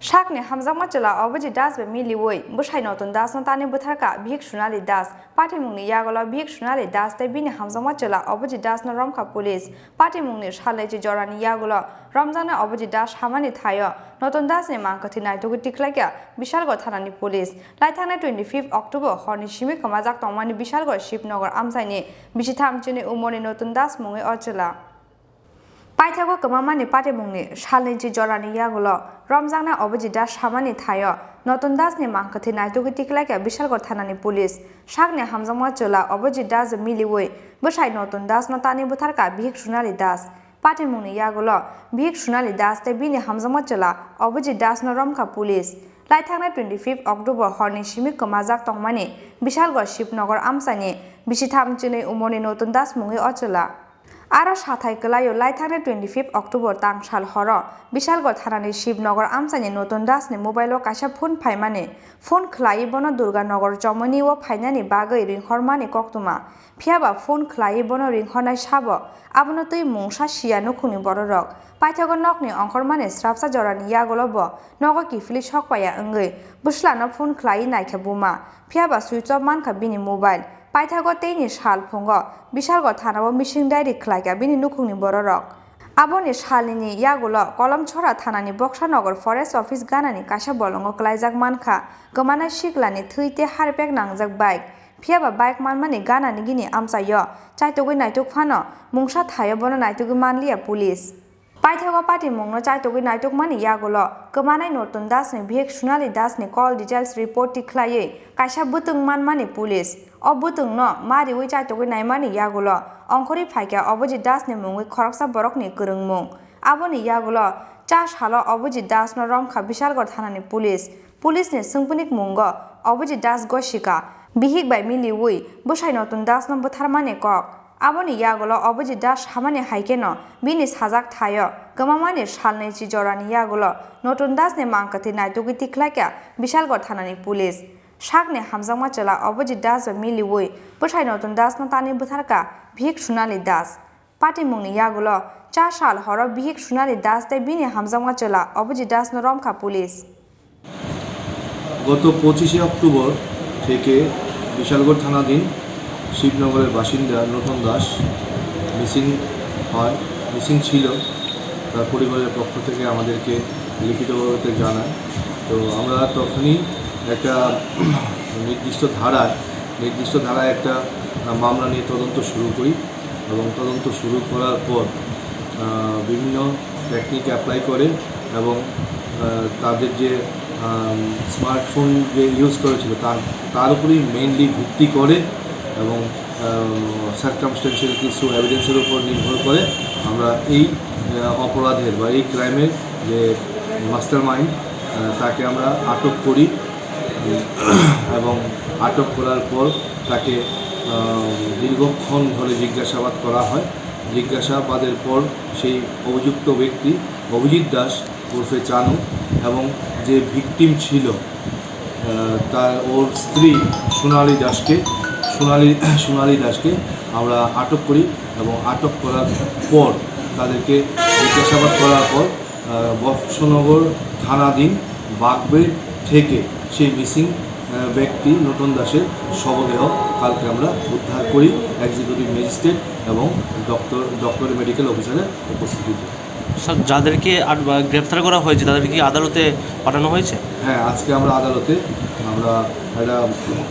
Shakni Hamjakma Chwla Abhijit Das be miliwoi Bwsai Natun Das Tani Butharkha Bihik Sunali Das Party mungni yagola Bihik Sunali Das te bini Hamjakma Chwla Abhijit Das na Romkha police Party mungni Khlaiwi jorani yagola Ramjana Abhijit Das hamani thayo Natun Das ni mangkathi naitugu tiklaika Bishalgarh thanani police laithangna 25 October horni shimi kamajak tongmani Bishalgarh Shipnagar amsaini bisitham Chini umoni Natun Das mungi ochela Paithago kamamani pate mungni Khlaiwi jorani yagola Ramjana Abhijit Das hamani thayo Natun Das ni mangkathi naitugu tiklaika Bishalgarh thanani police Shakni Hamjakma Chwla Abhijit Das miliwoi Bwsai Natun Das na Tani Butharkha Bihik Sunali Das Party mungni yagola Bihik Sunali Das te bini Hamjakma Chwla Abhijit Das na Romkha police laithangna 25 October horni shimi kamajak tongmani Bishalgarh Shipnagar amsani bisitham Chini umoni Natun Das mungi ochela Ara sathai Khlaiwi laithangna 25 October tang sal horo Bishalgarh thanani Shipnagar amsani Natun Das ni mobile kaisa phone phaimani phone Khlaiwi bono Durganagar jomoni o phainani bagai ringhormani koktuma phiaba phone Khlaiwi bono ringhornai sabo abono tui mungsa sia nukhungni bororok paithago nokni ongkhormani srapsa jorani yagolobo nogo kifili sokpaya wngwi bwslano phone Khlaiwi naikha buma phiaba switch off mankha bini mobile paithago teini sal phungo Bishalgarh thanao missing diary khlaika bini nukhungni bororok aboni salini yagulo Kolomchhora thanani Bwsai forest office ganani kaisa bolongo klaijak mankha gmana siklani thuite harpek nangjak bike phiaba bike manmani ganani gini amsayo chaitogui naituk phano mungsa thayo bono naitugui manliya police paithago party mungno chaitogui naituk mani yagulo gmanai Natun Das ni Bihik Sunali Das ni call details report ti Khlaiwi kaisa butung manmani police o butung no mariwi chaitogui naimani yagulo ongkhori phaika Abhijit Das ni mungwi khoroksa borok ni kwrwngmung aboni yagulo cha salo Abhijit Das no Romkha Bishalgarh thanani police ni sungpunik mungo Abhijit Das goshika Bihik bai miliwoi Bwsai Natun Das no butharmani kok aboni yagulo Abhijit Das hamani haikeno bini sajak thayo gamamani Khlaiwi jorani yagulo Natun Das ni mangkathi naitugi tiklaika Bishalgarh thanani police Shakni Hamjakma Chwla Abhijit Das miliwoi Bwsai Natun Das no Tani Butharkha Bihik Sunali Das Party mungni yagulo cha sal horo Bihik Sunali Das te bini Hamjakma Chwla Abhijit Das no Romkha police গত 25 October থেকে বিশালগড় থানাধীন শিবনগরের বাসিন্দা নতুন Das missing ছিল তার পরিবারের পক্ষ থেকে আমাদেরকে লিখিতভাবে জানায় তো আমরা তখনই একটা নির্দিষ্ট ধারায় একটা মামলা নিয়ে তদন্ত শুরু করি এবং তদন্ত শুরু করার পর বিভিন্ন টেকনিক অ্যাপ্লাই করে এবং তাদের যে স্মার্টফোন যে ইউজ করেছিল তার উপরেই মেইনলি ভিত্তি করে এবং সার্কামস্টেন্সিয়াল কিছু এভিডেন্সের উপর নির্ভর করে আমরা এই অপরাধের বা এই ক্রাইমের যে মাস্টার মাইন্ড তাকে আমরা আটক করি এবং আটক করার পর তাকে দীর্ঘক্ষণ ধরে জিজ্ঞাসাবাদ করা হয় জিজ্ঞাসাবাদের পর সেই অভিযুক্ত ব্যক্তি অভিজিৎ দাস ওরফে চানু এবং যে ভিকটিম ছিল তার ওর স্ত্রী সোনালি দাসকে আমরা আটক করি এবং আটক করার পর তাদেরকে জিজ্ঞাসাবাদ করার পর বক্সনগর থানাধীন বাগবেড় থেকে সেই মিসিং ব্যক্তি নতুন দাসের শবদেহ কালকে আমরা উদ্ধার করি এক্সিকিউটিভ ম্যাজিস্ট্রেট এবং ডক্টর মেডিকেল অফিসারের উপস্থিতিতে স্যার যাদেরকে গ্রেফতার করা হয়েছে তাদেরকে কি আদালতে পাঠানো হয়েছে? হ্যাঁ, আজকে আমরা আদালতে একটা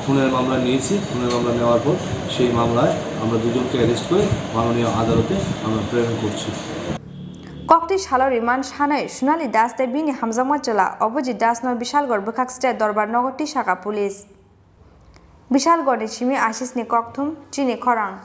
খুনের মামলা নিয়েছি। খুনের মামলা নেওয়ার পর সেই মামলায় আমরা দুজনকে অ্যারেস্ট করে মাননীয় আদালতে আমরা প্রেরণ করছি। ককটি সালো রিমান্ড সানাই Sunali Das te bini Hamjakma Chwla Abhijit Das no Bishalgarh Bwkhak State Dorbar Nogor Tisaka police Bishalgarh ni Chimi Ashish ni kokthum Chini Khorang